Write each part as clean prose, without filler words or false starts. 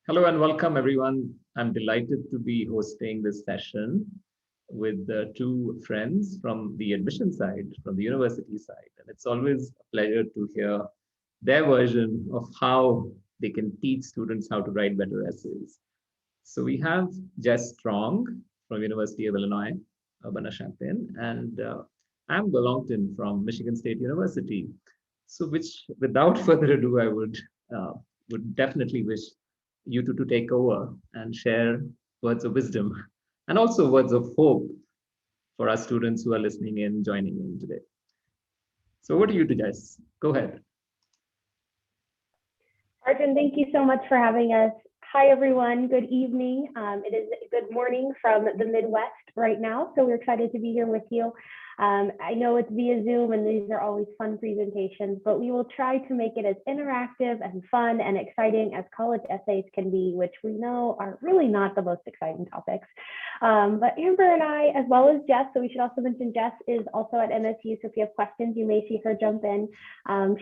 Hello and welcome, everyone. I'm delighted to be hosting this session with two friends from the admission side, from the university side. And it's always a pleasure to hear their version of how they can teach students how to write better essays. So we have Jess Strong from University of Illinois, Urbana-Champaign, and Amber Longtin from Michigan State University. So, which, without further ado, I would definitely wish you two to take over and share words of wisdom and also words of hope for our students who are listening in, joining in today. So, over to you, Jess. Go ahead. Arjun, thank you so much for having us. Hi, everyone. Good evening. It is good morning from the Midwest right now, so we're excited to be here with you. I know it's via Zoom, and these are always fun presentations, but we will try to make it as interactive and fun and exciting as college essays can be, which we know are really not the most exciting topics. But Amber and I, as well as Jess, so we should also mention Jess is also at MSU, so if you have questions, you may see her jump in.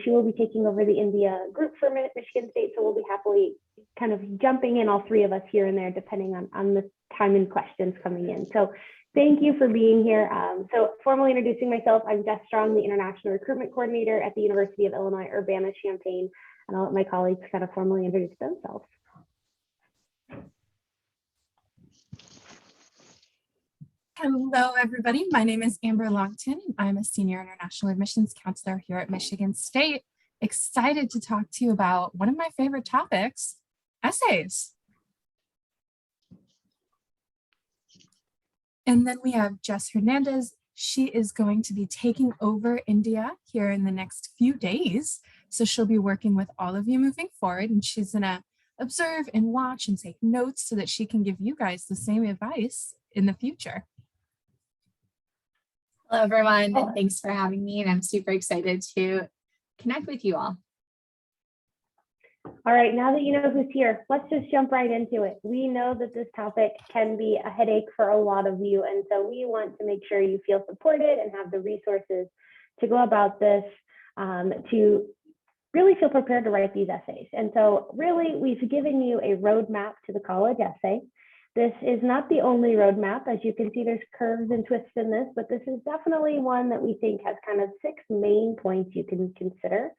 She will be taking over the India group for Michigan State, so we'll be happily kind of jumping in, all three of us here and there, depending on the time and questions coming in. So thank you for being here. So formally introducing myself, I'm Jess Strong, the International Recruitment Coordinator at the University of Illinois, Urbana-Champaign, and I'll let my colleagues kind of formally introduce themselves. Hello, everybody. My name is Amber Longtin. I'm a Senior International Admissions Counselor here at Michigan State. Excited to talk to you about one of my favorite topics, essays. And then we have Jess Hernandez. She is going to be taking over India here in the next few days. So she'll be working with all of you moving forward, and she's gonna observe and watch and take notes so that she can give you guys the same advice in the future. Hello, everyone, and thanks for having me. And I'm super excited to connect with you all. All right, now that you know who's here, let's just jump right into it. We know that this topic can be a headache for a lot of you, and so we want to make sure you feel supported and have the resources to go about this, to really feel prepared to write these essays. And so really, we've given you a roadmap to the college essay. This is not the only roadmap. As you can see, there's curves and twists in this, but this is definitely one that we think has kind of 6 main points you can consider.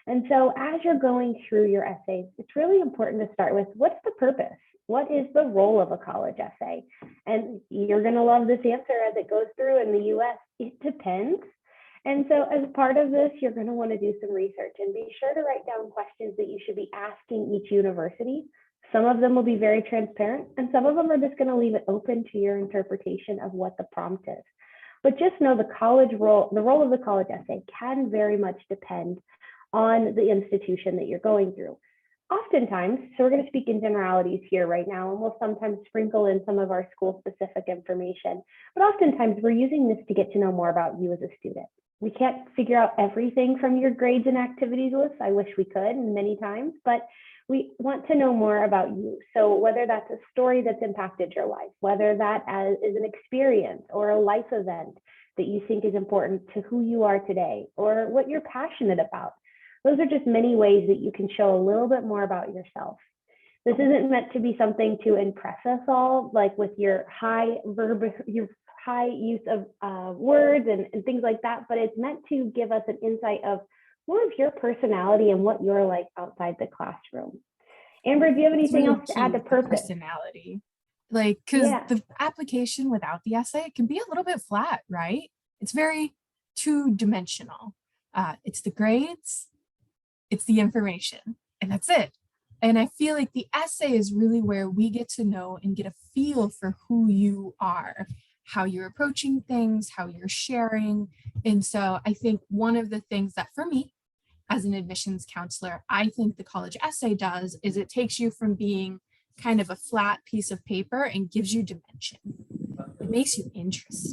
And so as you're going through your essays, it's really important to start with, what's the purpose? What is the role of a college essay? And you're gonna love this answer as it goes through in the US. It depends. And so as part of this, you're gonna wanna do some research and be sure to write down questions that you should be asking each university. Some of them will be very transparent, and some of them are just gonna leave it open to your interpretation of what the prompt is. But just know the role of the college essay can very much depend on the institution that you're going through. Oftentimes, so we're going to speak in generalities here right now, and we'll sometimes sprinkle in some of our school-specific information, but oftentimes we're using this to get to know more about you as a student. We can't figure out everything from your grades and activities list. I wish we could many times, but we want to know more about you. So whether that's a story that's impacted your life, whether that is an experience or a life event that you think is important to who you are today, or what you're passionate about. Those are just many ways that you can show a little bit more about yourself. This isn't meant to be something to impress us all, like with your high use of words and things like that, but it's meant to give us an insight of more of your personality and what you're like outside the classroom. Amber, do you have anything else to add to purpose? Personality. Like, because the application without the essay, it can be a little bit flat, right? It's very two-dimensional. It's the grades, it's the information, and that's it. And I feel like the essay is really where we get to know and get a feel for who you are, how you're approaching things, how you're sharing. And so I think one of the things that for me, as an admissions counselor, I think the college essay does is it takes you from being kind of a flat piece of paper and gives you dimension. It makes you interesting.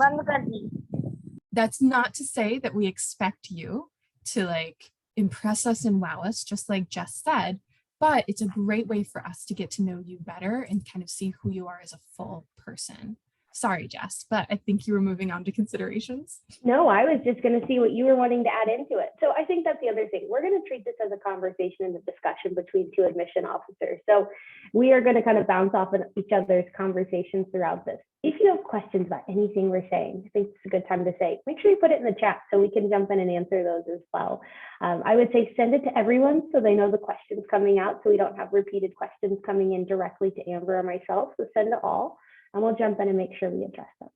That's not to say that we expect you to like impress us and wow us, just like Jess said, but it's a great way for us to get to know you better and kind of see who you are as a full person. Sorry, Jess, but I think you were moving on to considerations. No, I was just going to see what you were wanting to add into it. So I think that's the other thing. We're going to treat this as a conversation and a discussion between two admission officers. So we are going to kind of bounce off of each other's conversations throughout this. If you have questions about anything we're saying, I think it's a good time to say, make sure you put it in the chat so we can jump in and answer those as well. I would say send it to everyone so they know the questions coming out, so we don't have repeated questions coming in directly to Amber or myself. So send it all, and we'll jump in and make sure we address them.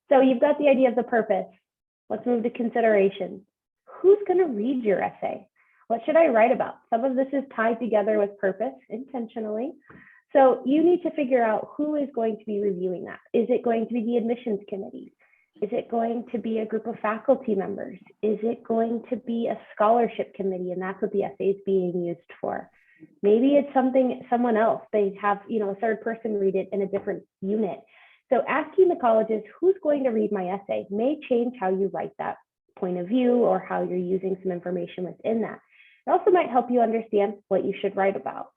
So you've got the idea of the purpose. Let's move to consideration. Who's going to read your essay? What should I write about? Some of this is tied together with purpose intentionally. So you need to figure out who is going to be reviewing that. Is it going to be the admissions committee? Is it going to be a group of faculty members? Is it going to be a scholarship committee? And that's what the essay is being used for. Maybe it's someone else. They have, a third person read it in a different unit. So asking the colleges who's going to read my essay may change how you write that point of view or how you're using some information within that. It also might help you understand what you should write about.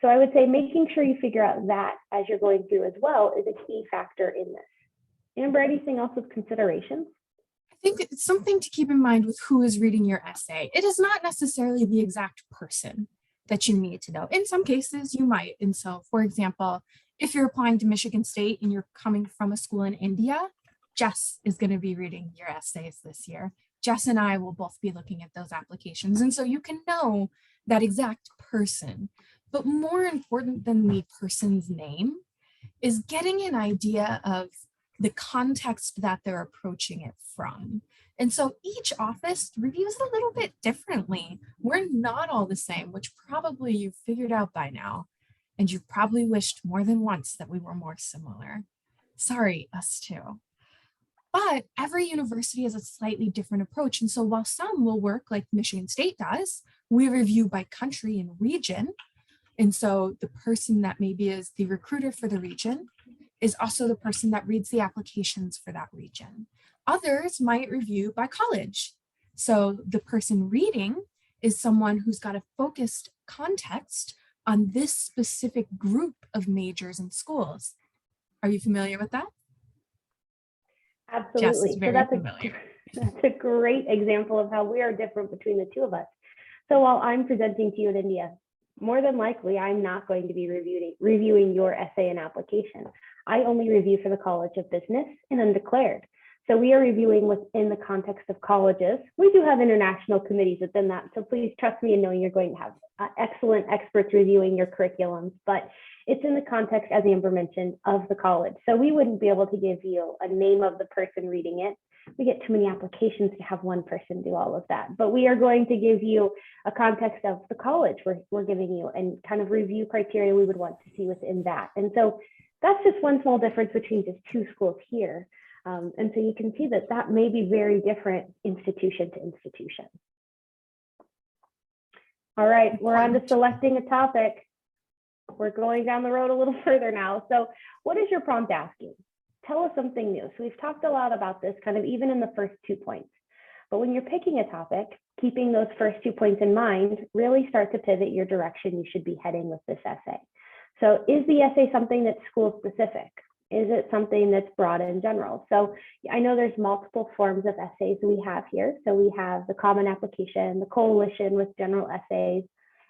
So I would say making sure you figure out that as you're going through as well is a key factor in this. Amber, anything else with considerations? I think it's something to keep in mind with who is reading your essay. It is not necessarily the exact person that you need to know. In some cases, you might. And so, for example, if you're applying to Michigan State and you're coming from a school in India, Jess is going to be reading your essays this year. Jess and I will both be looking at those applications. And so you can know that exact person. But more important than the person's name is getting an idea of the context that they're approaching it from. And so each office reviews a little bit differently. We're not all the same, which probably you've figured out by now. And you've probably wished more than once that we were more similar. Sorry, us too. But every university has a slightly different approach. And so while some will work like Michigan State does, we review by country and region. And so the person that maybe is the recruiter for the region is also the person that reads the applications for that region. Others might review by college. So the person reading is someone who's got a focused context on this specific group of majors and schools. Are you familiar with that? Absolutely. Jess is very familiar. That's a great example of how we are different between the two of us. So while I'm presenting to you in India, more than likely, I'm not going to be reviewing your essay and application. I only review for the College of Business and Undeclared. So we are reviewing within the context of colleges. We do have international committees within that. So please trust me in knowing you're going to have excellent experts reviewing your curriculums, but it's in the context, as Amber mentioned, of the college. So we wouldn't be able to give you a name of the person reading it. We get too many applications to have one person do all of that. But we are going to give you a context of the college we're giving you and kind of review criteria we would want to see within that. And so that's just one small difference between just two schools here. And so you can see that that may be very different institution to institution. All right, we're on to selecting a topic. We're going down the road a little further now. So what is your prompt asking? Tell us something new. So we've talked a lot about this kind of even in the first 2 points. But when you're picking a topic, keeping those first 2 points in mind, really start to pivot your direction you should be heading with this essay. So is the essay something that's school specific? Is it something that's broad in general? So I know there's multiple forms of essays we have here. So we have the common application, the coalition with general essays,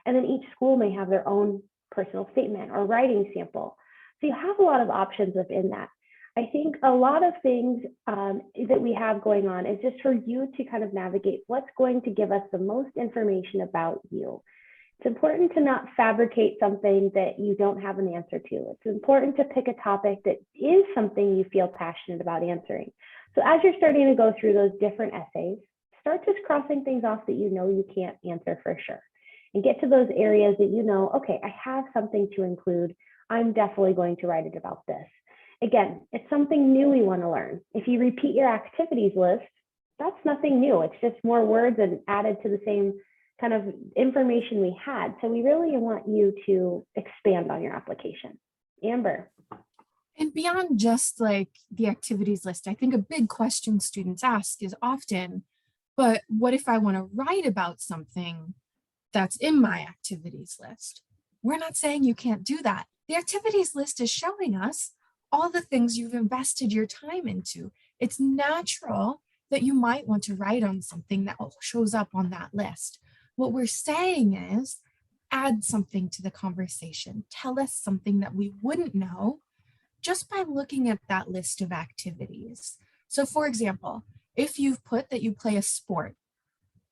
and then each school may have their own personal statement or writing sample. So you have a lot of options within that. I think a lot of things that we have going on is just for you to kind of navigate what's going to give us the most information about you. It's important to not fabricate something that you don't have an answer to. It's important to pick a topic that is something you feel passionate about answering. So as you're starting to go through those different essays, start just crossing things off that you know you can't answer for sure. And get to those areas that you know, okay, I have something to include. I'm definitely going to write it about this. Again, it's something new we want to learn. If you repeat your activities list, that's nothing new. It's just more words and added to the same kind of information we had. So we really want you to expand on your application. Amber. And beyond just like the activities list, I think a big question students ask is often, but what if I want to write about something that's in my activities list? We're not saying you can't do that. The activities list is showing us all the things you've invested your time into. It's natural that you might want to write on something that shows up on that list. What we're saying is add something to the conversation. Tell us something that we wouldn't know just by looking at that list of activities. So for example, if you've put that you play a sport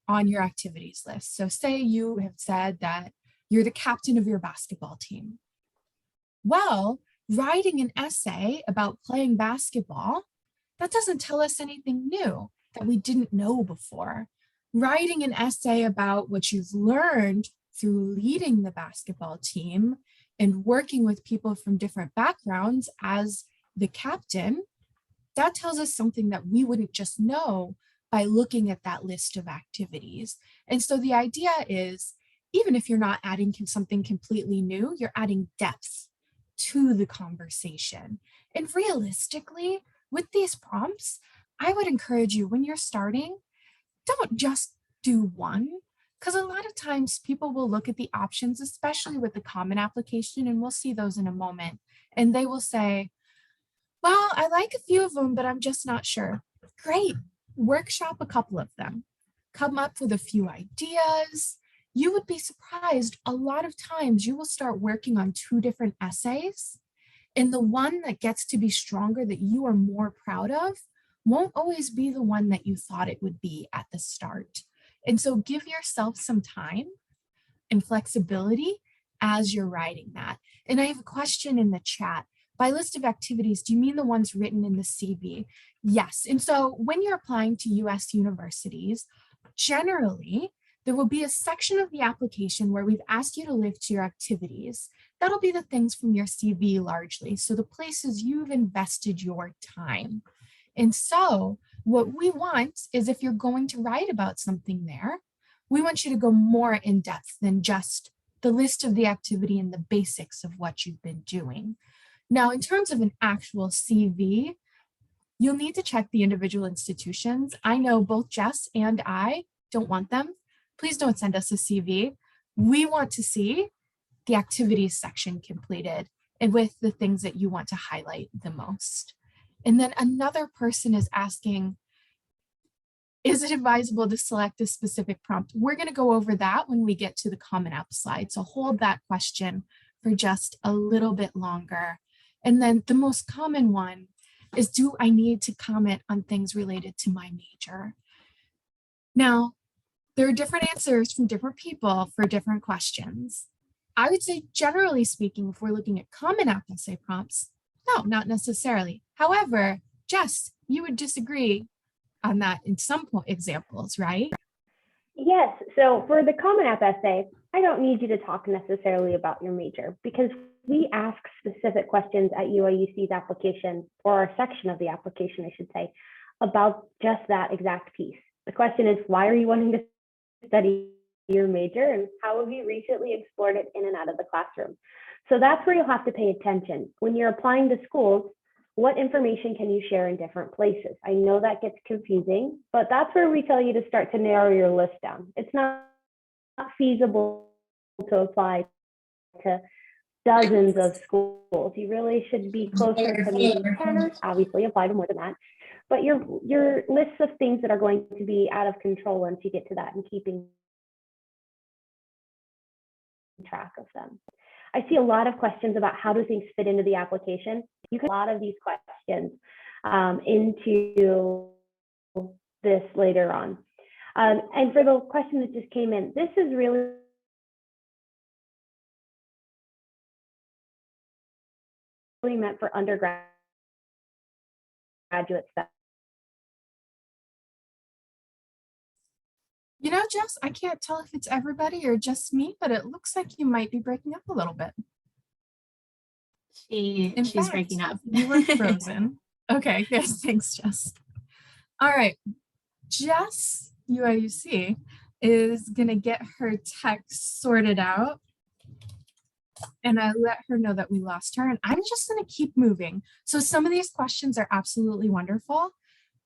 on your activities list, so say you have said that you're the captain of your basketball team. Well, writing an essay about playing basketball, that doesn't tell us anything new that we didn't know before. Writing an essay about what you've learned through leading the basketball team and working with people from different backgrounds as the captain, that tells us something that we wouldn't just know by looking at that list of activities. And so the idea is, even if you're not adding something completely new, you're adding depth to the conversation. And realistically, with these prompts, I would encourage you when you're starting, don't just do one, because a lot of times people will look at the options, especially with the common application, and we'll see those in a moment, and they will say, well, I like a few of them, but I'm just not sure. Great, workshop a couple of them. Come up with a few ideas. You would be surprised, a lot of times you will start working on 2 different essays, and the one that gets to be stronger, that you are more proud of, won't always be the one that you thought it would be at the start. And so give yourself some time and flexibility as you're writing that. And I have a question in the chat. By list of activities, do you mean the ones written in the CV? Yes. And so when you're applying to US universities, generally, there will be a section of the application where we've asked you to list your activities. That'll be the things from your CV largely. So the places you've invested your time. And so what we want is, if you're going to write about something there, we want you to go more in depth than just the list of the activity and the basics of what you've been doing. Now, in terms of an actual CV, you'll need to check the individual institutions. I know both Jess and I don't want them. Please don't send us a CV. We want to see the activities section completed and with the things that you want to highlight the most. And then another person is asking, is it advisable to select a specific prompt? We're going to go over that when we get to the Common App slide. So hold that question for just a little bit longer. And then the most common one is, do I need to comment on things related to my major? Now, there are different answers from different people for different questions. I would say, generally speaking, if we're looking at Common App essay prompts, no, not necessarily. However, Jess, you would disagree on that in some examples, right? Yes. So for the Common App essay, I don't need you to talk necessarily about your major, because we ask specific questions at UIUC's application, or our section of the application, I should say, about just that exact piece. The question is, why are you wanting to study your major, and how have you recently explored it in and out of the classroom? So that's where you'll have to pay attention. When you're applying to schools, what information can you share in different places? I know that gets confusing, but that's where we tell you to start to narrow your list down. It's not feasible to apply to dozens of schools. You really should be closer to maybe 10, or obviously apply to more than that. But your lists of things that are going to be out of control once you get to that, and keeping track of them. I see a lot of questions about how do things fit into the application. You can a lot of these questions into this later on. And for the question that just came in, this is really meant for undergraduate stuff. You know, Jess, I can't tell if it's everybody or just me, but it looks like you might be breaking up a little bit. She's breaking up. You were frozen. Okay, yes, thanks, Jess. All right, Jess, UIUC, is gonna get her text sorted out, and I let her know that we lost her, and I'm just gonna keep moving. So some of these questions are absolutely wonderful.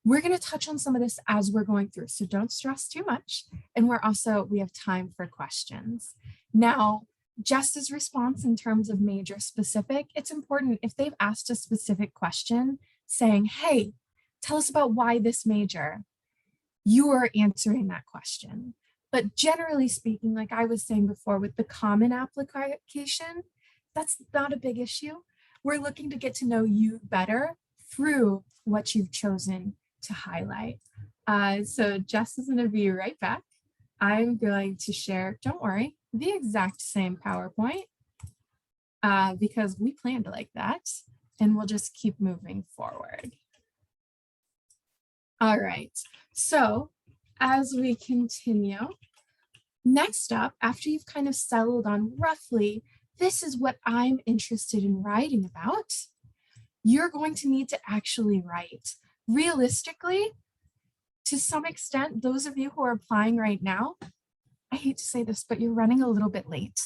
We're going to touch on some of this as we're going through, so don't stress too much. And we have time for questions. Now, Jess's response in terms of major specific, it's important if they've asked a specific question saying, hey, tell us about why this major, you are answering that question. But generally speaking, like I was saying before, with the common application, that's not a big issue. We're looking to get to know you better through what you've chosen to highlight. So Jess is going to be right back. I'm going to share, don't worry, the exact same PowerPoint because we planned like that, and we'll just keep moving forward. All right, so as we continue, next up, after you've kind of settled on roughly, this is what I'm interested in writing about, you're going to need to actually write. Realistically, to some extent, those of you who are applying right now, I hate to say this, but you're running a little bit late.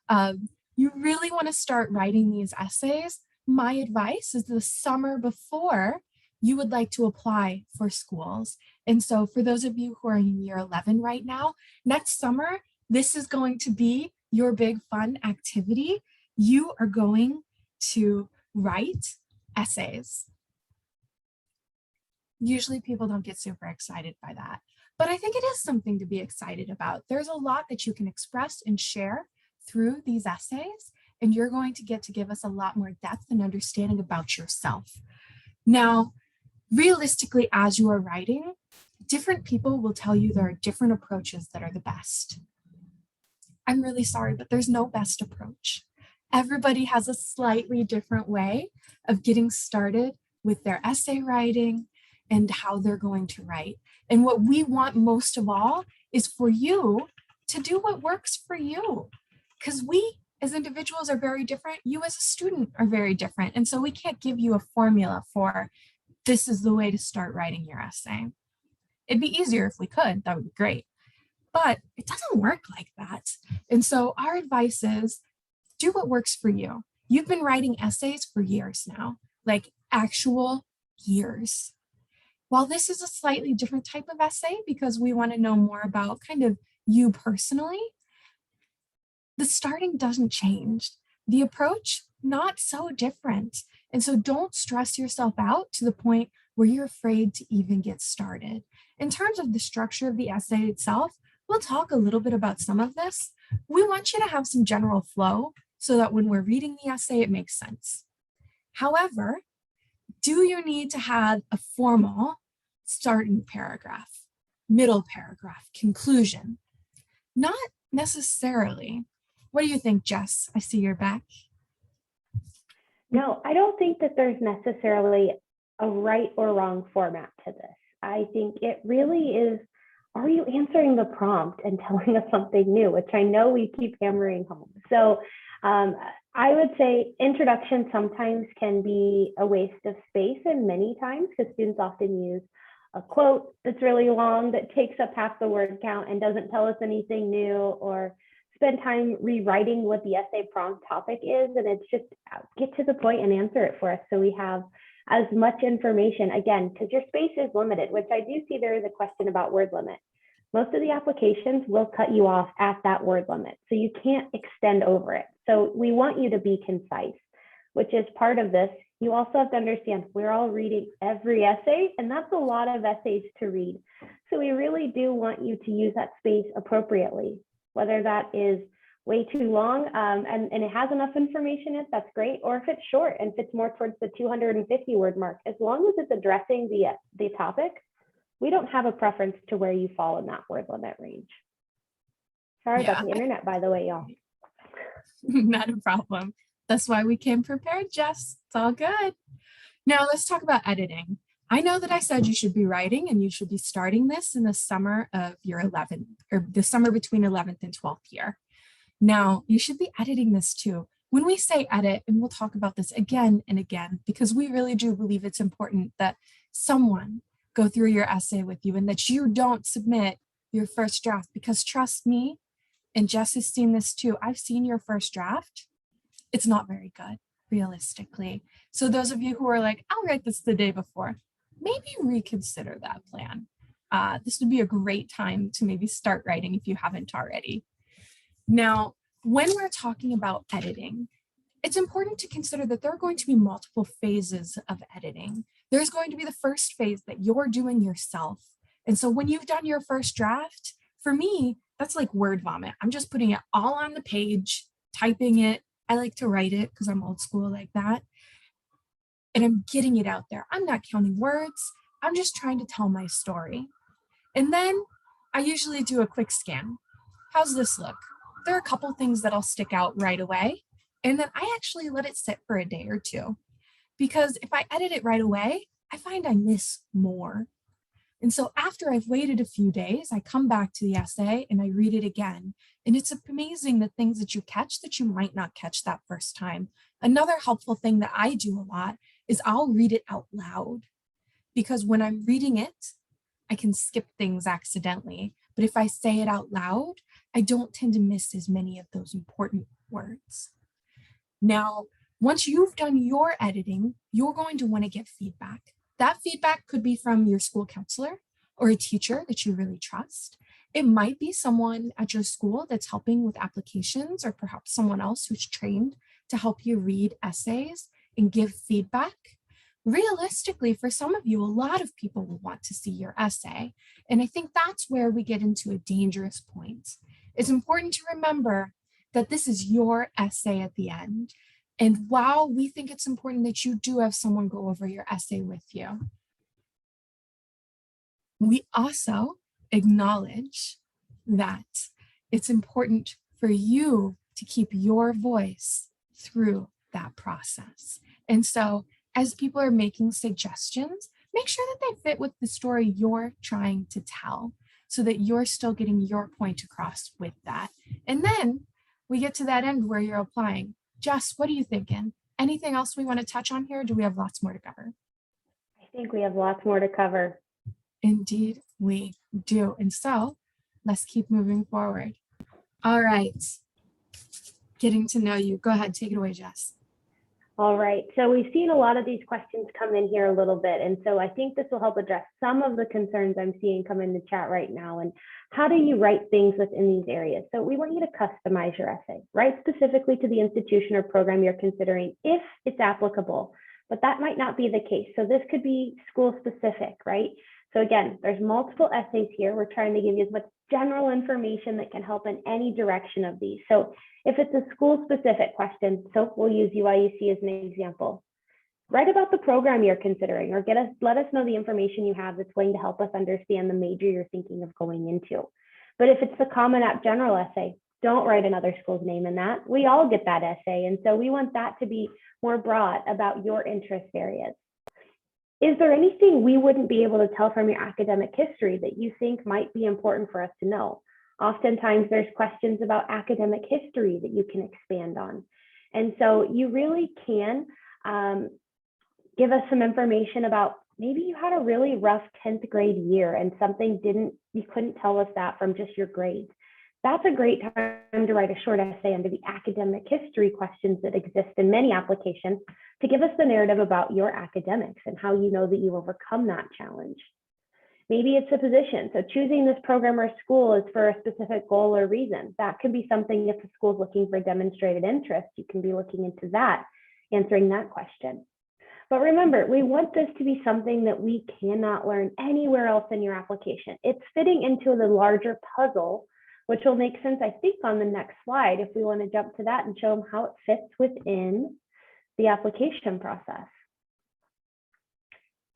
You really want to start writing these essays. My advice is the summer before you would like to apply for schools. And so for those of you who are in year 11 right now, next summer, this is going to be your big fun activity. You are going to write essays. Usually people don't get super excited by that, but I think it is something to be excited about. There's a lot that you can express and share through these essays, and you're going to get to give us a lot more depth and understanding about yourself. Now, realistically, as you are writing, different people will tell you there are different approaches that are the best. I'm really sorry, but there's no best approach. Everybody has a slightly different way of getting started with their essay writing and how they're going to write. And what we want most of all is for you to do what works for you. Because we as individuals are very different. You as a student are very different. And so we can't give you a formula for this is the way to start writing your essay. It'd be easier if we could, that would be great. But it doesn't work like that. And so our advice is do what works for you. You've been writing essays for years now, like actual years. While this is a slightly different type of essay because we want to know more about kind of you personally, the starting doesn't change. The approach, not so different. And so don't stress yourself out to the point where you're afraid to even get started. In terms of the structure of the essay itself, we'll talk a little bit about some of this. We want you to have some general flow so that when we're reading the essay, it makes sense. However, do you need to have a formal starting paragraph, middle paragraph, conclusion? Not necessarily. What do you think, Jess? I see you're back. No, I don't think that there's necessarily a right or wrong format to this. I think it really is, are you answering the prompt and telling us something new, which I know we keep hammering home. So I would say introduction sometimes can be a waste of space, and many times because students often use a quote that's really long that takes up half the word count and doesn't tell us anything new, or spend time rewriting what the essay prompt topic is, and it's just get to the point and answer it for us so we have as much information, again, because your space is limited, which I do see there is a question about word limit. Most of the applications will cut you off at that word limit, so you can't extend over it. So we want you to be concise, which is part of this. You also have to understand we're all reading every essay, and that's a lot of essays to read. So we really do want you to use that space appropriately, whether that is way too long and it has enough information in it, that's great, or if it's short and fits more towards the 250 word mark, as long as it's addressing the topic, we don't have a preference to where you fall in that word limit range. Sorry about the internet, by the way, y'all. Not a problem. That's why we came prepared, Jess. It's all good. Now let's talk about editing. I know that I said you should be writing and you should be starting this in the summer of your 11th, or the summer between 11th and 12th year. Now you should be editing this too. When we say edit, and we'll talk about this again and again, because we really do believe it's important that someone go through your essay with you and that you don't submit your first draft, because trust me, and Jess has seen this too, I've seen your first draft. It's not very good, realistically. So those of you who are like, I'll write this the day before, maybe reconsider that plan. This would be a great time to maybe start writing if you haven't already. Now, when we're talking about editing, it's important to consider that there are going to be multiple phases of editing. There's going to be the first phase that you're doing yourself. And so when you've done your first draft, for me, that's like word vomit. I'm just putting it all on the page, typing it. I like to write it because I'm old school like that. And I'm getting it out there. I'm not counting words. I'm just trying to tell my story. And then I usually do a quick scan. How's this look? There are a couple things that'll stick out right away. And then I actually let it sit for a day or two, because if I edit it right away, I find I miss more. And so after I've waited a few days, I come back to the essay and I read it again. And it's amazing the things that you catch that you might not catch that first time. Another helpful thing that I do a lot is I'll read it out loud, because when I'm reading it, I can skip things accidentally. But if I say it out loud, I don't tend to miss as many of those important words. Now, once you've done your editing, you're going to want to get feedback. That feedback could be from your school counselor or a teacher that you really trust. It might be someone at your school that's helping with applications, or perhaps someone else who's trained to help you read essays and give feedback. Realistically, for some of you, a lot of people will want to see your essay. And I think that's where we get into a dangerous point. It's important to remember that this is your essay at the end. And while we think it's important that you do have someone go over your essay with you, we also acknowledge that it's important for you to keep your voice through that process. And so as people are making suggestions, make sure that they fit with the story you're trying to tell, so that you're still getting your point across with that. And then we get to that end where you're applying. Jess, what are you thinking? Anything else we want to touch on here? Or do we have lots more to cover? I think we have lots more to cover. Indeed, we do. And so let's keep moving forward. All right. Getting to know you. Go ahead, take it away, Jess. All right, so we've seen a lot of these questions come in here a little bit. And so I think this will help address some of the concerns I'm seeing come in the chat right now. And how do you write things within these areas? So we want you to customize your essay, write specifically to the institution or program you're considering if it's applicable, but that might not be the case. So this could be school specific, right? So again, there's multiple essays here. We're trying to give you as much general information that can help in any direction of these. So if it's a school specific question, so we'll use UIUC as an example. Write about the program you're considering, or let us know the information you have that's going to help us understand the major you're thinking of going into. But if it's the Common App general essay, don't write another school's name in that. We all get that essay. And so we want that to be more broad about your interest areas. Is there anything we wouldn't be able to tell from your academic history that you think might be important for us to know? Oftentimes there's questions about academic history that you can expand on. And so you really can give us some information about maybe you had a really rough 10th grade year and you couldn't tell us that from just your grades. That's a great time to write a short essay under the academic history questions that exist in many applications to give us the narrative about your academics and how you know that you overcome that challenge. Maybe it's a position. So choosing this program or school is for a specific goal or reason. That could be something if the school is looking for demonstrated interest, you can be looking into that, answering that question. But remember, we want this to be something that we cannot learn anywhere else in your application. It's fitting into the larger puzzle, which will make sense, I think, on the next slide, if we want to jump to that and show them how it fits within the application process.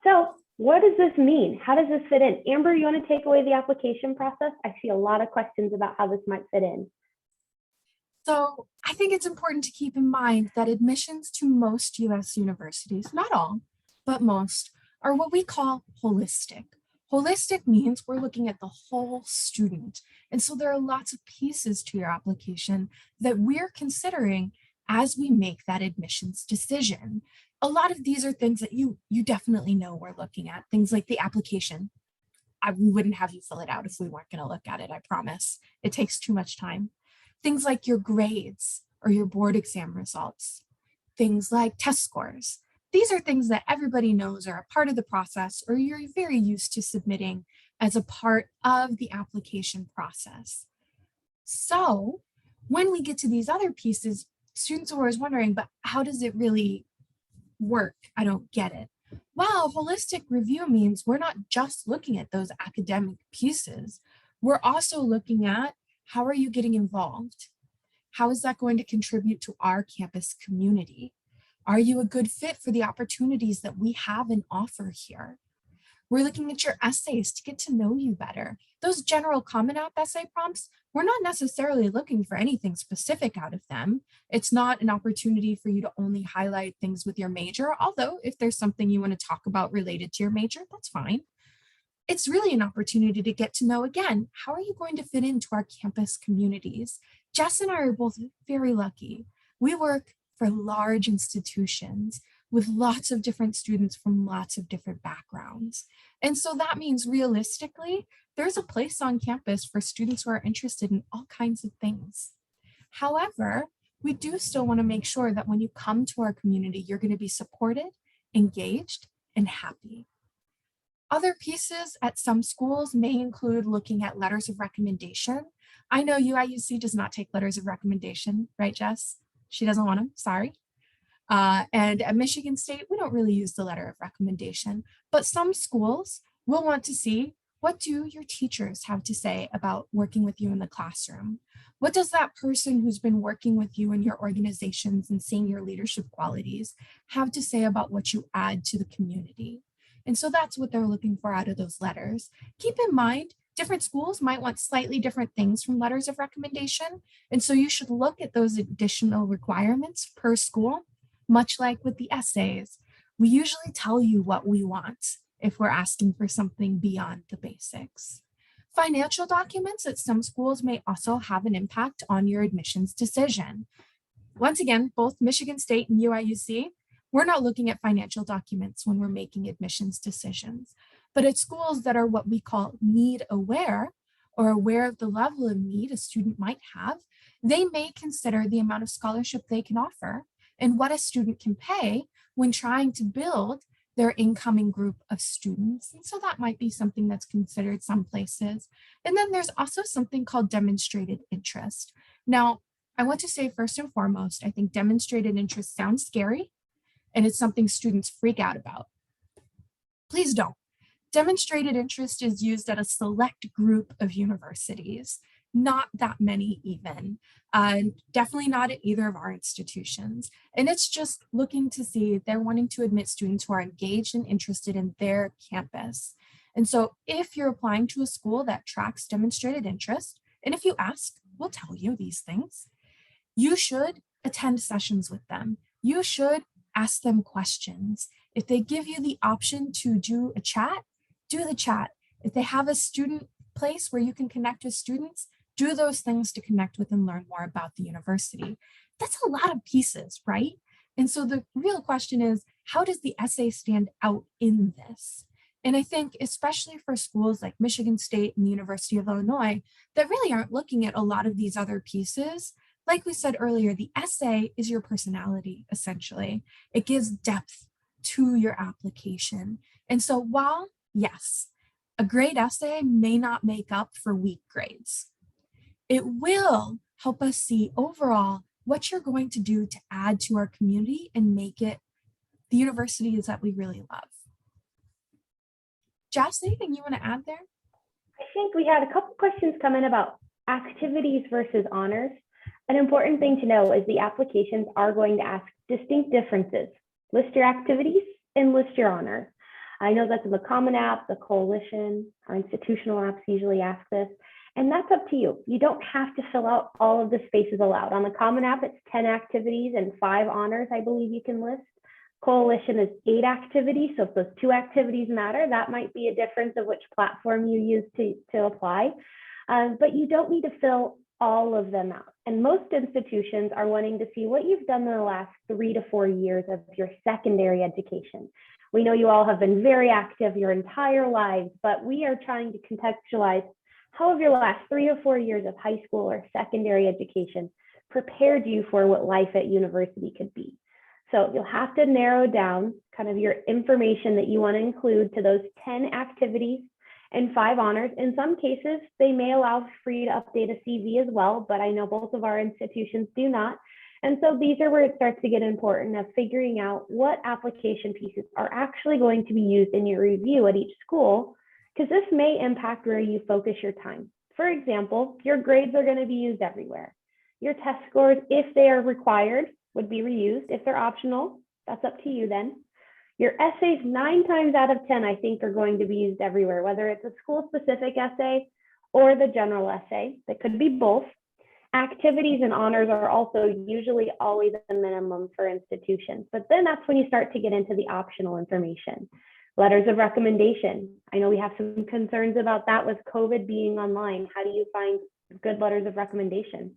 So what does this mean? How does this fit in? Amber, you want to take away the application process? I see a lot of questions about how this might fit in. So I think it's important to keep in mind that admissions to most US universities, not all, but most, are what we call holistic. Holistic means we're looking at the whole student. And so there are lots of pieces to your application that we're considering as we make that admissions decision. A lot of these are things that you definitely know we're looking at, things like the application. We wouldn't have you fill it out if we weren't going to look at it, I promise. It takes too much time. Things like your grades or your board exam results, things like test scores. These are things that everybody knows are a part of the process, or you're very used to submitting as a part of the application process. So When we get to these other pieces, students are always wondering, but how does it really work? I don't get it. Well, holistic review means we're not just looking at those academic pieces. We're also looking at how are you getting involved? How is that going to contribute to our campus community? Are you a good fit for the opportunities that we have and offer here? We're looking at your essays to get to know you better. Those general Common App essay prompts, we're not necessarily looking for anything specific out of them. It's not an opportunity for you to only highlight things with your major, although if there's something you want to talk about related to your major, that's fine. It's really an opportunity to get to know, again, how are you going to fit into our campus communities? Jess and I are both very lucky. We work for large institutions with lots of different students from lots of different backgrounds. And so that means realistically, there's a place on campus for students who are interested in all kinds of things. However, we do still want to make sure that when you come to our community, you're going to be supported, engaged, and happy. Other pieces at some schools may include looking at letters of recommendation. I know UIUC does not take letters of recommendation, right, Jess? She doesn't want them, sorry. And at Michigan State, we don't really use the letter of recommendation, but some schools will want to see, what do your teachers have to say about working with you in the classroom? What does that person who's been working with you in your organizations and seeing your leadership qualities have to say about what you add to the community? And so that's what they're looking for out of those letters. Keep in mind, different schools might want slightly different things from letters of recommendation. And so you should look at those additional requirements per school. Much like with the essays, we usually tell you what we want if we're asking for something beyond the basics. Financial documents at some schools may also have an impact on your admissions decision. Once again, both Michigan State and UIUC, we're not looking at financial documents when we're making admissions decisions, but at schools that are what we call need aware or aware of the level of need a student might have, they may consider the amount of scholarship they can offer and what a student can pay when trying to build their incoming group of students. And so that might be something that's considered some places. And then there's also something called demonstrated interest. Now, I want to say first and foremost, I think demonstrated interest sounds scary and it's something students freak out about. Please don't. Demonstrated interest is used at a select group of universities, not that many even, definitely not at either of our institutions. And it's just looking to see they're wanting to admit students who are engaged and interested in their campus. And so if you're applying to a school that tracks demonstrated interest, and if you ask, we'll tell you these things, you should attend sessions with them. You should ask them questions. If they give you the option to do a chat, do the chat. If they have a student place where you can connect with students, do those things to connect with and learn more about the university. That's a lot of pieces, right? And so the real question is, how does the essay stand out in this? And I think especially for schools like Michigan State and the University of Illinois that really aren't looking at a lot of these other pieces, like we said earlier, the essay is your personality, essentially. It gives depth to your application. And so while, yes, a great essay may not make up for weak grades, it will help us see overall what you're going to do to add to our community and make it the universities that we really love. Jess, anything you want to add there? I think we had a couple questions come in about activities versus honors. An important thing to know is the applications are going to ask distinct differences. List your activities and list your honors. I know that's in the Common App, the Coalition, our institutional apps usually ask this, and that's up to you. You don't have to fill out all of the spaces allowed. On the Common App, it's 10 activities and 5 honors, I believe you can list. Coalition is 8 activities, so if those 2 activities matter, that might be a difference of which platform you use to apply, but you don't need to fill all of them out. And most institutions are wanting to see what you've done in the last 3 to 4 years of your secondary education. We know you all have been very active your entire lives, but we are trying to contextualize how have your last 3 or 4 years of high school or secondary education prepared you for what life at university could be. So you'll have to narrow down kind of your information that you want to include to those 10 activities and 5 honors. In some cases, they may allow for you to update a CV as well, but I know both of our institutions do not. And so these are where it starts to get important of figuring out what application pieces are actually going to be used in your review at each school, because this may impact where you focus your time. For example, your grades are going to be used everywhere. Your test scores, if they are required, would be reused. If they're optional, that's up to you then. Your essays, 9 times out of 10, I think, are going to be used everywhere, whether it's a school-specific essay or the general essay. That could be both. Activities and honors are also usually always a minimum for institutions, but then that's when you start to get into the optional information. Letters of recommendation. I know we have some concerns about that with COVID being online. How do you find good letters of recommendation?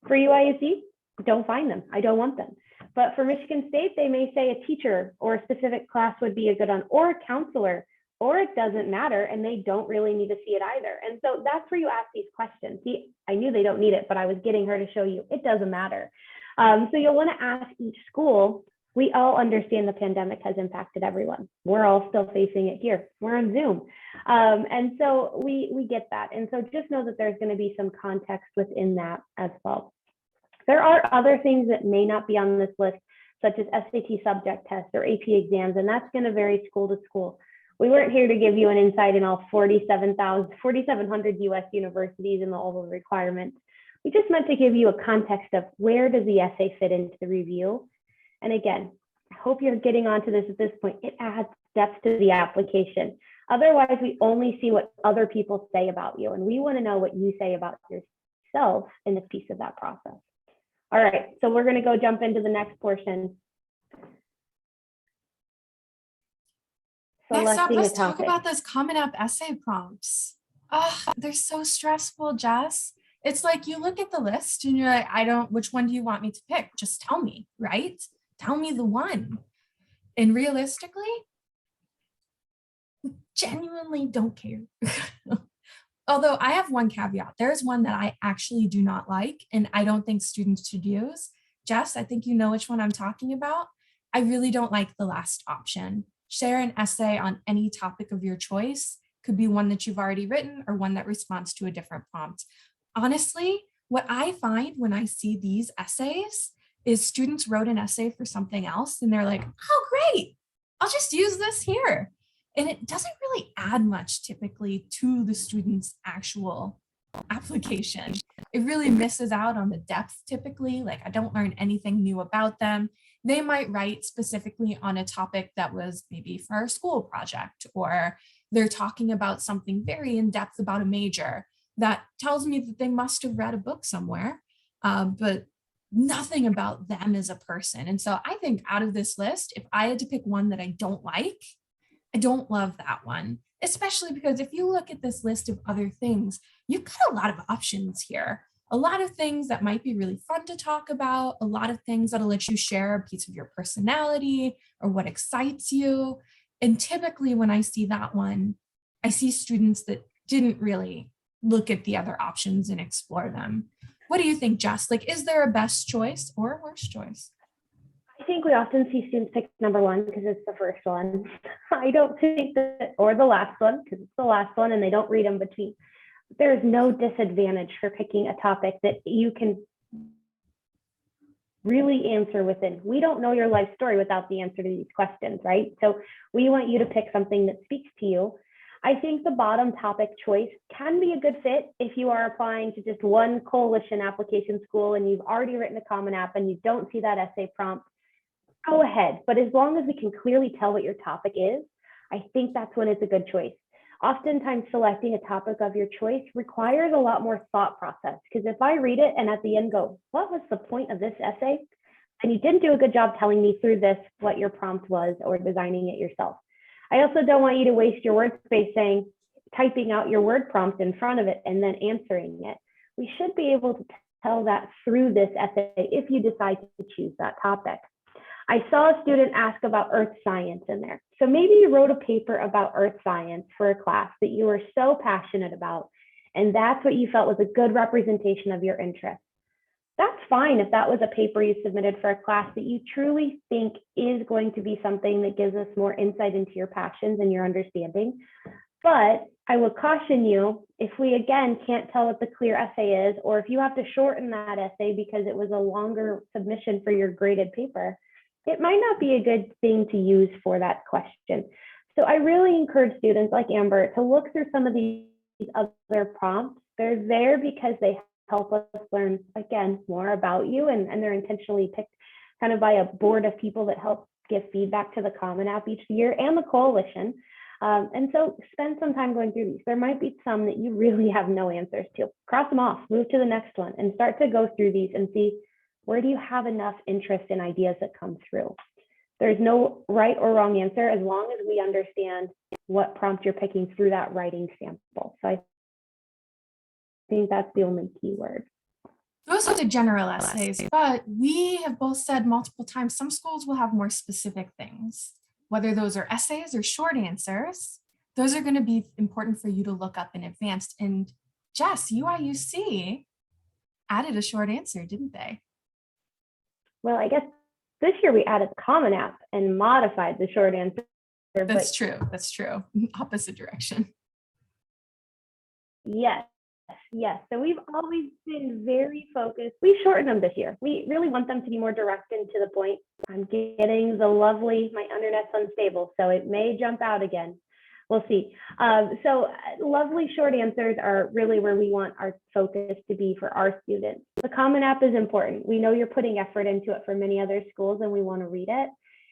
For UIUC, don't find them. I don't want them. But for Michigan State, they may say a teacher or a specific class would be a good one, or a counselor, or it doesn't matter and they don't really need to see it either. And so that's where you ask these questions. See, I knew they don't need it, but I was getting her to show you it doesn't matter. So you'll want to ask each school. We all understand the pandemic has impacted everyone. We're all still facing it here. We're on Zoom. And so we get that. And so just know that there's going to be some context within that as well. There are other things that may not be on this list, such as SAT subject tests or AP exams, and that's going to vary school to school. We weren't here to give you an insight in all 4,700 US universities and all the requirements. We just meant to give you a context of where does the essay fit into the review. And again, I hope you're getting onto this at this point. It adds depth to the application. Otherwise, we only see what other people say about you, and we want to know what you say about yourself in this piece of that process. All right, so we're going to go jump into the next portion. Next up, let's talk about those Common App essay prompts. Oh, they're so stressful, Jess. It's like you look at the list and you're like, which one do you want me to pick? Just tell me, right? Tell me the one. And realistically, genuinely don't care. Although I have one caveat. There's one that I actually do not like, and I don't think students should use. Jess, I think you know which one I'm talking about. I really don't like the last option. Share an essay on any topic of your choice. Could be one that you've already written or one that responds to a different prompt. Honestly, what I find when I see these essays is students wrote an essay for something else and they're like, oh, great, I'll just use this here. And it doesn't really add much typically to the student's actual application. It really misses out on the depth typically. Like I don't learn anything new about them. They might write specifically on a topic that was maybe for a school project, or they're talking about something very in depth about a major that tells me that they must have read a book somewhere, but nothing about them as a person. And so I think out of this list, if I had to pick one that I don't like, I don't love that one, especially because if you look at this list of other things, you've got a lot of options here. A lot of things that might be really fun to talk about, a lot of things that'll let you share a piece of your personality or what excites you. And typically when I see that one, I see students that didn't really look at the other options and explore them. What do you think, Jess? Like, is there a best choice or a worst choice? I think we often see students pick number one because it's the first one. I don't think that, or the last one because it's the last one and they don't read them between. There's no disadvantage for picking a topic that you can really answer within. We don't know your life story without the answer to these questions, right? So we want you to pick something that speaks to you. I think the bottom topic choice can be a good fit if you are applying to just one coalition application school and you've already written a Common App and you don't see that essay prompt, go ahead. But as long as we can clearly tell what your topic is, I think that's when it's a good choice. Oftentimes selecting a topic of your choice requires a lot more thought process, because if I read it and at the end go, what was the point of this essay? And you didn't do a good job telling me through this what your prompt was or designing it yourself. I also don't want you to waste your word space typing out your word prompt in front of it and then answering it. We should be able to tell that through this essay if you decide to choose that topic. I saw a student ask about earth science in there. So maybe you wrote a paper about earth science for a class that you were so passionate about, and that's what you felt was a good representation of your interest. That's fine if that was a paper you submitted for a class that you truly think is going to be something that gives us more insight into your passions and your understanding. But I would caution you, if we again can't tell what the clear essay is, or if you have to shorten that essay because it was a longer submission for your graded paper, it might not be a good thing to use for that question. So I really encourage students like Amber to look through some of these other prompts. They're there because they help us learn, again, more about you, and they're intentionally picked kind of by a board of people that help give feedback to the Common App each year and the coalition. And so spend some time going through these. There might be some that you really have no answers to. Cross them off, move to the next one, and start to go through these and see, where do you have enough interest in ideas that come through? There's no right or wrong answer as long as we understand what prompt you're picking through that writing sample. So I think that's the only key word. Those are the general essays, but we have both said multiple times, some schools will have more specific things. Whether those are essays or short answers, those are going to be important for you to look up in advance. And Jess, UIUC added a short answer, didn't they? Well, I guess this year we added Common App and modified the short answer. That's true. That's true. Opposite direction. Yes. So we've always been very focused. We shortened them this year. We really want them to be more direct and to the point. I'm getting the lovely, my internet's unstable, so it may jump out again. We'll see. So lovely short answers are really where we want our focus to be for our students. The Common App is important. We know you're putting effort into it for many other schools and we want to read it.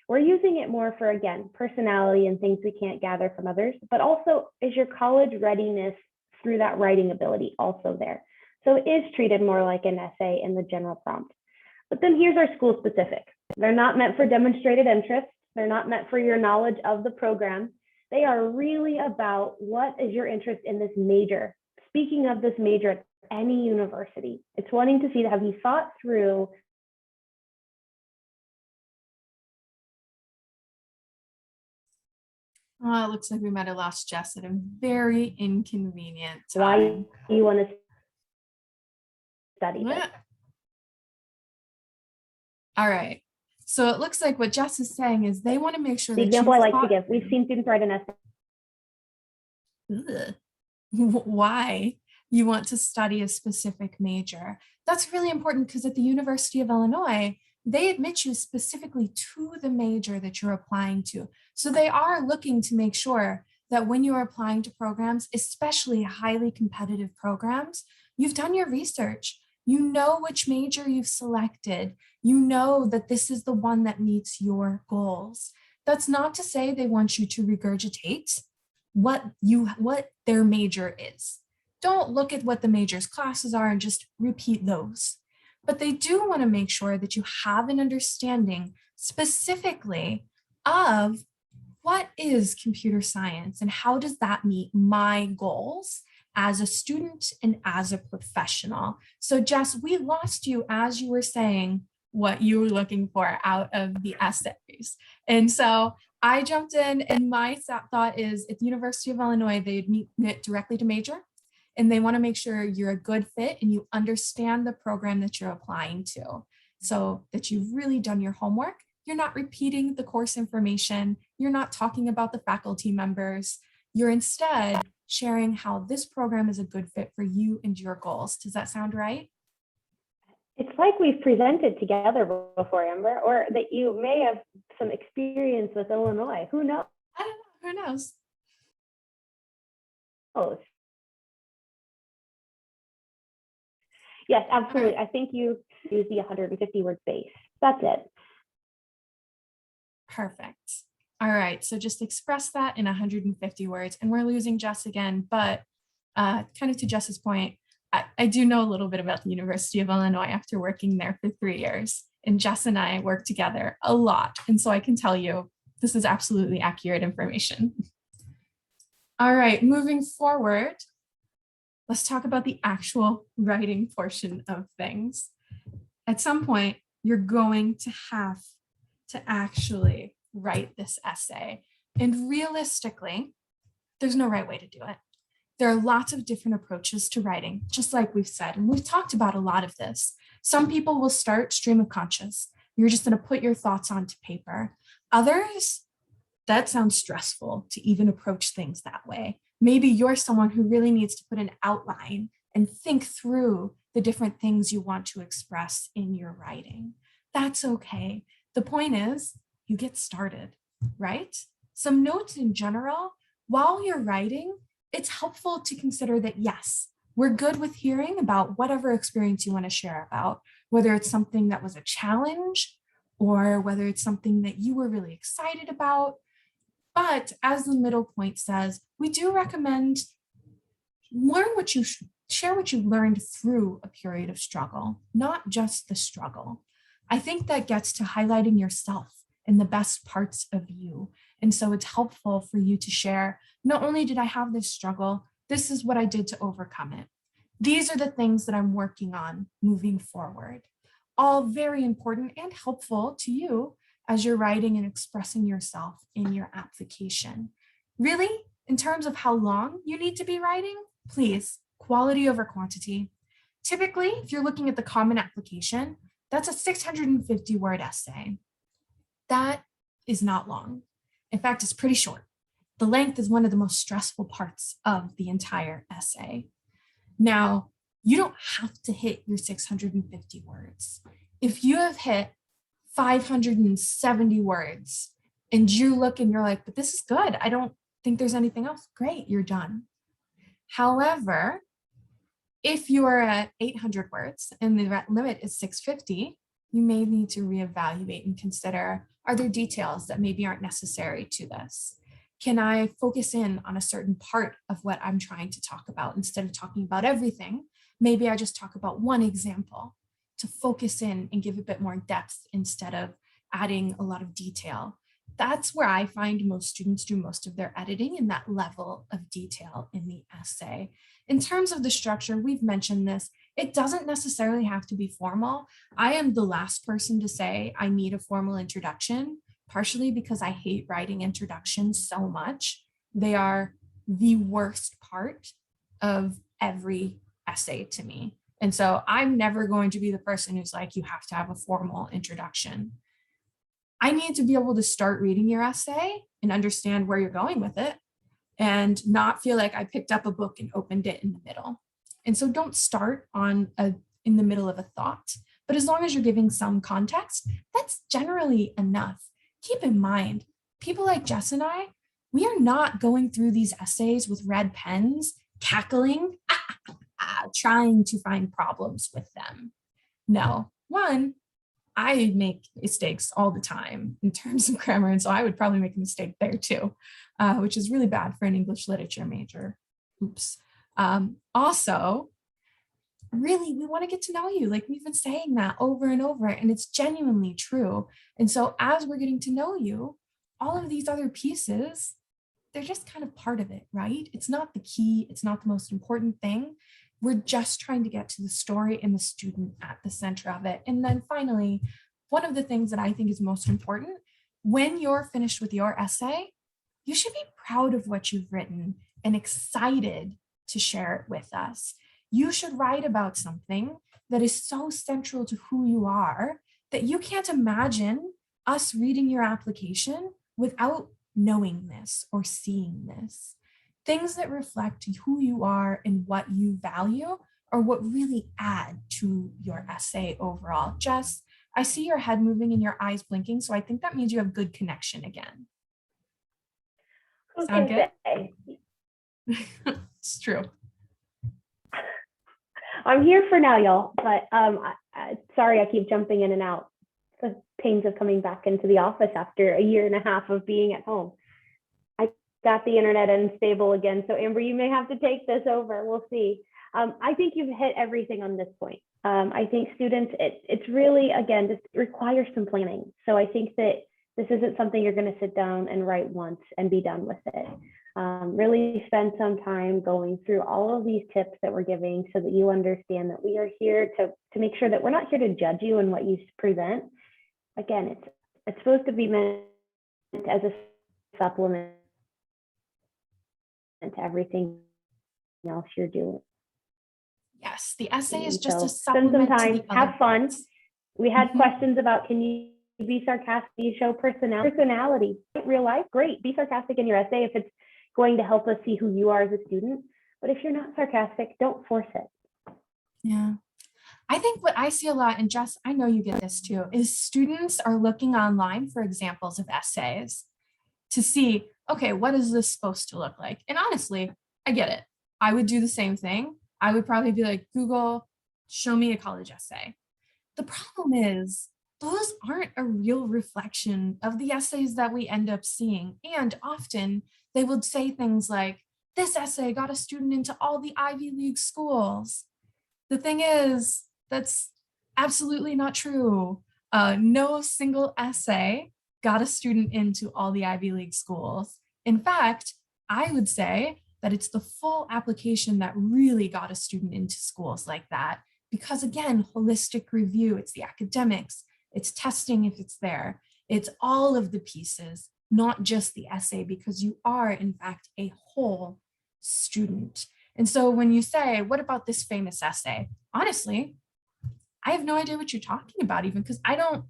We're using it more for, again, personality and things we can't gather from others, but also is your college readiness through that writing ability also there. So it is treated more like an essay in the general prompt. But then here's our school specific. They're not meant for demonstrated interest. They're not meant for your knowledge of the program. They are really about what is your interest in this major. Speaking of this major at any university, it's wanting to see, have you thought through Oh, it looks like we might have lost Jess at a very inconvenient time. why you want to study this? All right. So it looks like what Jess is saying is they want to make sure The that example I like to give, we've seen students write an essay. Why you want to study a specific major. That's really important because at the University of Illinois, they admit you specifically to the major that you're applying to. So they are looking to make sure that when you are applying to programs, especially highly competitive programs, you've done your research. You know which major you've selected. You know that this is the one that meets your goals. That's not to say they want you to regurgitate what their major is. Don't look at what the major's classes are and just repeat those. But they do want to make sure that you have an understanding specifically of what is computer science and how does that meet my goals as a student and as a professional. So Jess, we lost you as you were saying what you were looking for out of the essays. And so I jumped in and my thought is at the University of Illinois, they admit directly to major. And they want to make sure you're a good fit and you understand the program that you're applying to so that you've really done your homework. You're not repeating the course information. You're not talking about the faculty members. You're instead sharing how this program is a good fit for you and your goals. Does that sound right? It's like we've presented together before, Amber, or that you may have some experience with Illinois. Who knows? I don't know. Who knows? Oh. Yes, absolutely. I think you use the 150 word base. That's it. Perfect. All right. So just express that in 150 words. And we're losing Jess again, but kind of to Jess's point, I do know a little bit about the University of Illinois after working there for 3 years. And Jess and I work together a lot. And so I can tell you this is absolutely accurate information. All right, moving forward. Let's talk about the actual writing portion of things. At some point, you're going to have to actually write this essay. And realistically, there's no right way to do it. There are lots of different approaches to writing, just like we've said, and we've talked about a lot of this. Some people will start stream of conscious. You're just going to put your thoughts onto paper. Others, that sounds stressful to even approach things that way. Maybe you're someone who really needs to put an outline and think through the different things you want to express in your writing. That's okay. The point is, you get started, right? Some notes in general, while you're writing, it's helpful to consider that, yes, we're good with hearing about whatever experience you want to share about, whether it's something that was a challenge or whether it's something that you were really excited about. But as the middle point says, we do recommend share what you learned through a period of struggle, not just the struggle. I think that gets to highlighting yourself and the best parts of you. And so it's helpful for you to share, not only did I have this struggle, this is what I did to overcome it. These are the things that I'm working on moving forward. All very important and helpful to you as you're writing and expressing yourself in your application. Really, in terms of how long you need to be writing, please, quality over quantity. Typically, if you're looking at the common application, that's a 650 word essay. That is not long. In fact, it's pretty short. The length is one of the most stressful parts of the entire essay. Now, you don't have to hit your 650 words. If you have hit 570 words and you look and you're like, but this is good, I don't think there's anything else, great, you're done. However, if you are at 800 words and the limit is 650, you may need to reevaluate and consider, are there details that maybe aren't necessary to this? Can I focus in on a certain part of what I'm trying to talk about instead of talking about everything? Maybe I just talk about one example to focus in and give a bit more depth instead of adding a lot of detail. That's where I find most students do most of their editing, in that level of detail in the essay. In terms of the structure, we've mentioned this, it doesn't necessarily have to be formal. I am the last person to say I need a formal introduction, partially because I hate writing introductions so much. They are the worst part of every essay to me. And so I'm never going to be the person who's like, you have to have a formal introduction. I need to be able to start reading your essay and understand where you're going with it and not feel like I picked up a book and opened it in the middle. And so don't start in the middle of a thought, but as long as you're giving some context, that's generally enough. Keep in mind, people like Jess and I, we are not going through these essays with red pens, cackling, trying to find problems with them. No, one, I make mistakes all the time in terms of grammar, and so I would probably make a mistake there too, which is really bad for an English literature major. Oops. Also, really, we want to get to know you. Like we've been saying that over and over, and it's genuinely true. And so as we're getting to know you, all of these other pieces, they're just kind of part of it, right? It's not the key. It's not the most important thing. We're just trying to get to the story and the student at the center of it. And then finally, one of the things that I think is most important, when you're finished with your essay, you should be proud of what you've written and excited to share it with us. You should write about something that is so central to who you are that you can't imagine us reading your application without knowing this or seeing this. Things that reflect who you are and what you value are what really add to your essay overall. Jess, I see your head moving and your eyes blinking, so I think that means you have good connection again. Sound good? It's true. I'm here for now, y'all, but sorry I keep jumping in and out. The pains of coming back into the office after a year and a half of being at home. I got the internet unstable again, so Amber, you may have to take this over. We'll see. I think you've hit everything on this point. I think students, it's really, again, just requires some planning. So I think that this isn't something you're going to sit down and write once and be done with it. Really spend some time going through all of these tips that we're giving so that you understand that we are here to make sure that we're not here to judge you and what you present. Again, it's supposed to be meant as a supplement to everything else you're doing. Yes, the essay is just So a supplement. spend some time, to the have other fun. parts. We had questions about, can you be sarcastic, you show personality, real life, great, be sarcastic in your essay. If it's, going to help us see who you are as a student. But if you're not sarcastic, don't force it. Yeah. I think what I see a lot, and Jess, I know you get this too, is students are looking online for examples of essays to see, okay, what is this supposed to look like? And honestly, I get it. I would do the same thing. I would probably be like, Google, show me a college essay. The problem is those aren't a real reflection of the essays that we end up seeing. And often they would say things like, this essay got a student into all the Ivy League schools. The thing is, that's absolutely not true. No single essay got a student into all the Ivy League schools. In fact, I would say that it's the full application that really got a student into schools like that. Because again, holistic review, it's the academics, it's testing if it's there, it's all of the pieces, not just the essay, because you are in fact a whole student. And so when you say, what about this famous essay? Honestly, I have no idea what you're talking about even because I don't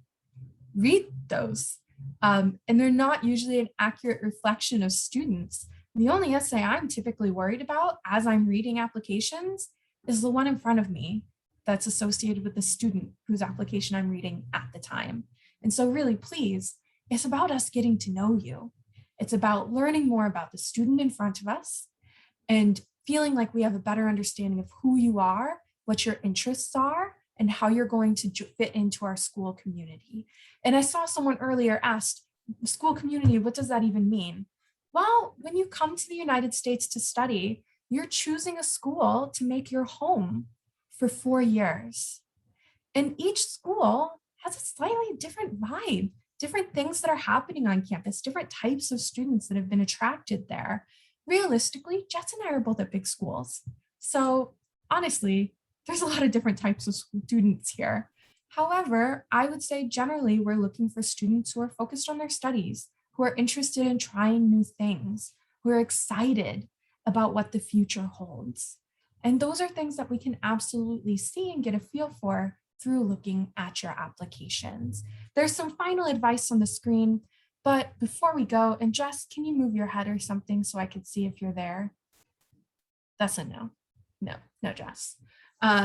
read those. And they're not usually an accurate reflection of students. The only essay I'm typically worried about as I'm reading applications is the one in front of me that's associated with the student whose application I'm reading at the time. And so really, please, it's about us getting to know you. It's about learning more about the student in front of us and feeling like we have a better understanding of who you are, what your interests are, and how you're going to fit into our school community. And I saw someone earlier asked, school community, what does that even mean? Well, when you come to the United States to study, you're choosing a school to make your home for 4 years. And each school has a slightly different vibe, different things that are happening on campus, different types of students that have been attracted there. Realistically, Jess and I are both at big schools. So honestly, there's a lot of different types of students here. However, I would say generally we're looking for students who are focused on their studies, who are interested in trying new things, who are excited about what the future holds. And those are things that we can absolutely see and get a feel for through looking at your applications. There's some final advice on the screen, but before we go, and Jess, can you move your head or something so I can see if you're there? That's a no. No, Jess.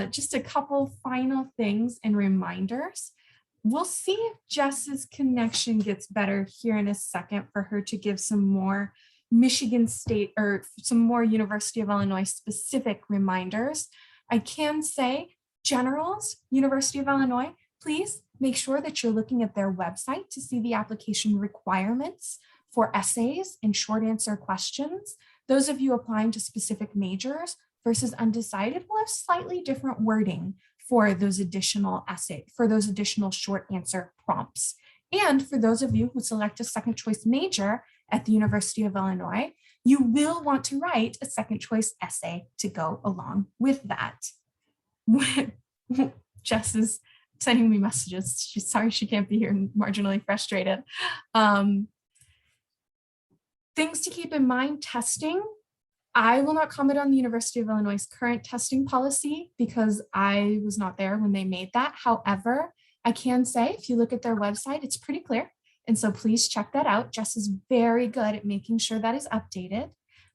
Just a couple final things and reminders. We'll see if Jess's connection gets better here in a second for her to give some more Michigan State or some more University of Illinois specific reminders. I can say, generals, University of Illinois, please make sure that you're looking at their website to see the application requirements for essays and short answer questions. Those of you applying to specific majors versus undecided will have slightly different wording for those additional short answer prompts. And for those of you who select a second choice major at the University of Illinois, you will want to write a second choice essay to go along with that. Jess is sending me messages. She's sorry she can't be here and marginally frustrated. Things to keep in mind, testing. I will not comment on the University of Illinois' current testing policy because I was not there when they made that. However, I can say if you look at their website, it's pretty clear. And so please check that out. Jess is very good at making sure that is updated.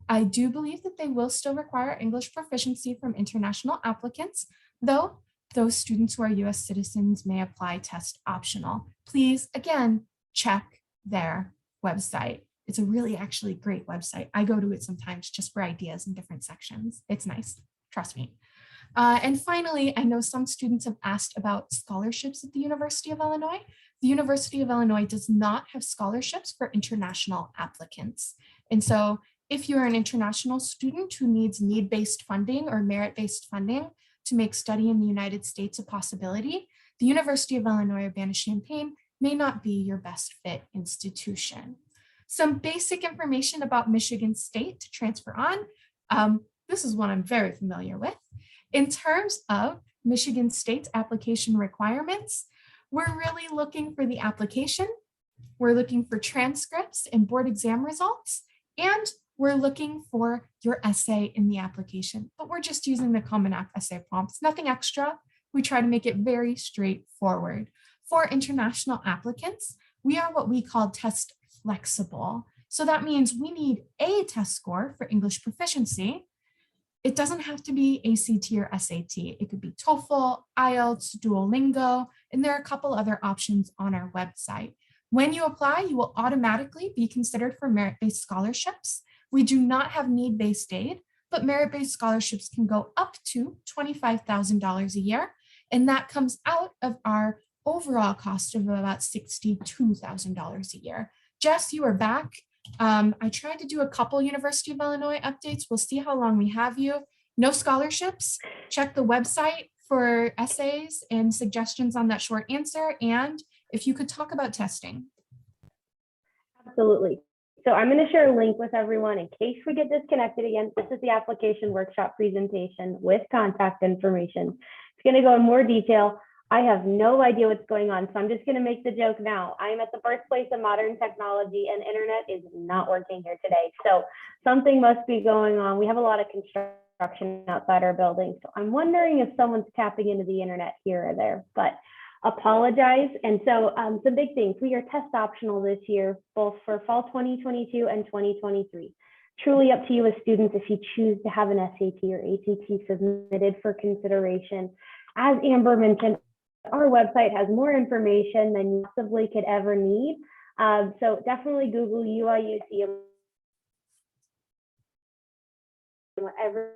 I do believe that they will still require English proficiency from international applicants, though those students who are US citizens may apply test optional. Please, again, check their website. It's a really actually great website. I go to it sometimes just for ideas in different sections. It's nice, trust me. And finally, I know some students have asked about scholarships at the University of Illinois. The University of Illinois does not have scholarships for international applicants. And so if you're an international student who needs need-based funding or merit-based funding to make study in the United States a possibility, the University of Illinois Urbana-Champaign may not be your best fit institution. Some basic information about Michigan State to transfer on. This is one I'm very familiar with. In terms of Michigan State's application requirements, we're really looking for the application, we're looking for transcripts and board exam results, and we're looking for your essay in the application, but we're just using the Common App essay prompts, nothing extra. We try to make it very straightforward. For international applicants, we are what we call test flexible. So that means we need a test score for English proficiency. It doesn't have to be ACT or SAT. It could be TOEFL, IELTS, Duolingo, and there are a couple other options on our website. When you apply, you will automatically be considered for merit-based scholarships. We do not have need-based aid, but merit-based scholarships can go up to $25,000 a year, and that comes out of our overall cost of about $62,000 a year. Jess, you are back. I tried to do a couple University of Illinois updates. We'll see how long we have you. No scholarships. Check the website for essays and suggestions on that short answer. And if you could talk about testing. Absolutely. So I'm going to share a link with everyone in case we get disconnected again. This is the application workshop presentation with contact information. It's going to go in more detail. I have no idea what's going on, so I'm just going to make the joke now. I'm at the birthplace of modern technology and internet is not working here today. So something must be going on. We have a lot of construction outside our building. So I'm wondering if someone's tapping into the internet here or there, but apologize. And so some big things. We are test optional this year, both for fall 2022 and 2023. Truly up to you as students if you choose to have an SAT or ACT submitted for consideration. As Amber mentioned, our website has more information than you possibly could ever need. So definitely Google UIUC. Whatever.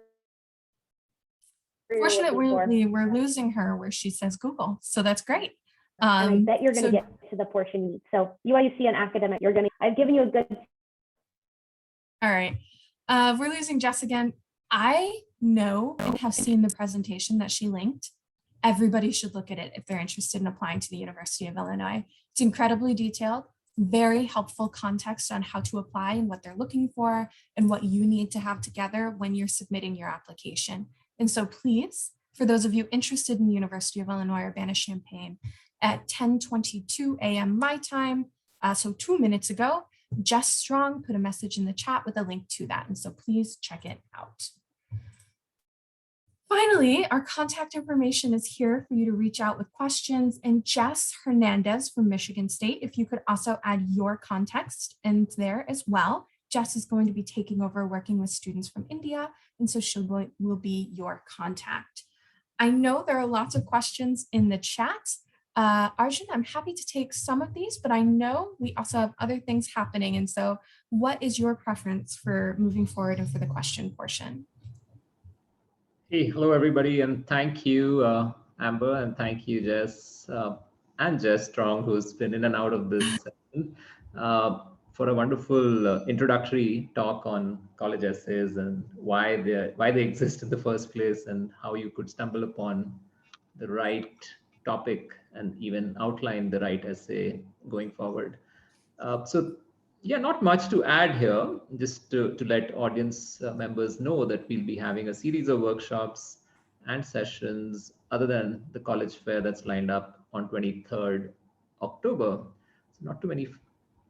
Fortunately, we're losing her where she says Google. So that's great. And I bet you're going to get to the portion you need. So UIUC and academic, I've given you a good. All right. We're losing Jess again. I know and have seen the presentation that she linked. Everybody should look at it if they're interested in applying to the University of Illinois. It's incredibly detailed, very helpful context on how to apply and what they're looking for and what you need to have together when you're submitting your application. And so please, for those of you interested in the University of Illinois Urbana-Champaign, at 10:22 a.m. my time, so 2 minutes ago, Jess Strong put a message in the chat with a link to that. And so please check it out. Finally, our contact information is here for you to reach out with questions. And Jess Hernandez from Michigan State, if you could also add your context in there as well. Jess is going to be taking over working with students from India, and so she will be your contact. I know there are lots of questions in the chat. Arjun, I'm happy to take some of these, but I know we also have other things happening. And so what is your preference for moving forward and for the question portion? Hey, hello, everybody, and thank you, Amber, and thank you, Jess, and Jess Strong, who's been in and out of this session, for a wonderful introductory talk on college essays and why they exist in the first place and how you could stumble upon the right topic and even outline the right essay going forward. So yeah, not much to add here, just to let audience members know that we'll be having a series of workshops and sessions other than the college fair that's lined up on 23rd October. So not too many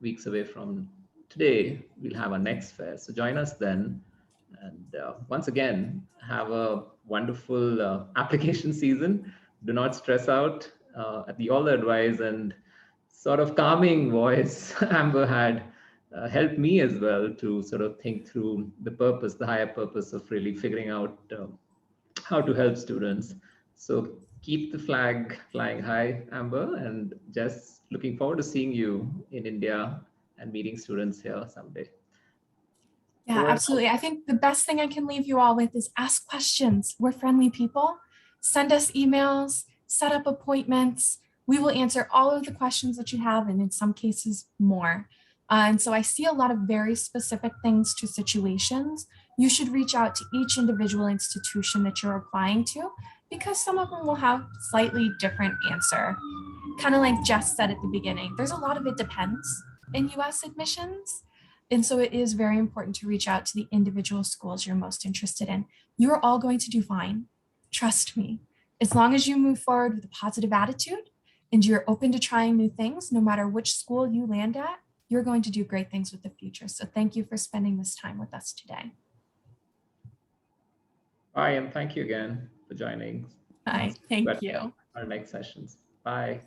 weeks away from today, we'll have our next fair. So join us then. And once again, have a wonderful application season. Do not stress out. All the advice and sort of calming voice Amber had helped me as well to sort of think through the purpose, the higher purpose of really figuring out how to help students. So keep the flag flying high, Amber, and just looking forward to seeing you in India and meeting students here someday. Yeah, absolutely. I think the best thing I can leave you all with is ask questions. We're friendly people. Send us emails, set up appointments. We will answer all of the questions that you have, and in some cases more. And so I see a lot of very specific things to situations. You should reach out to each individual institution that you're applying to, because some of them will have slightly different answer. Kind of like Jess said at the beginning, there's a lot of it depends in US admissions. And so it is very important to reach out to the individual schools you're most interested in. You're all going to do fine. Trust me. As long as you move forward with a positive attitude and you're open to trying new things, no matter which school you land at, you're going to do great things with the future. So thank you for spending this time with us today. Bye, and thank you again for joining. Bye, thank you. Our next sessions. Bye.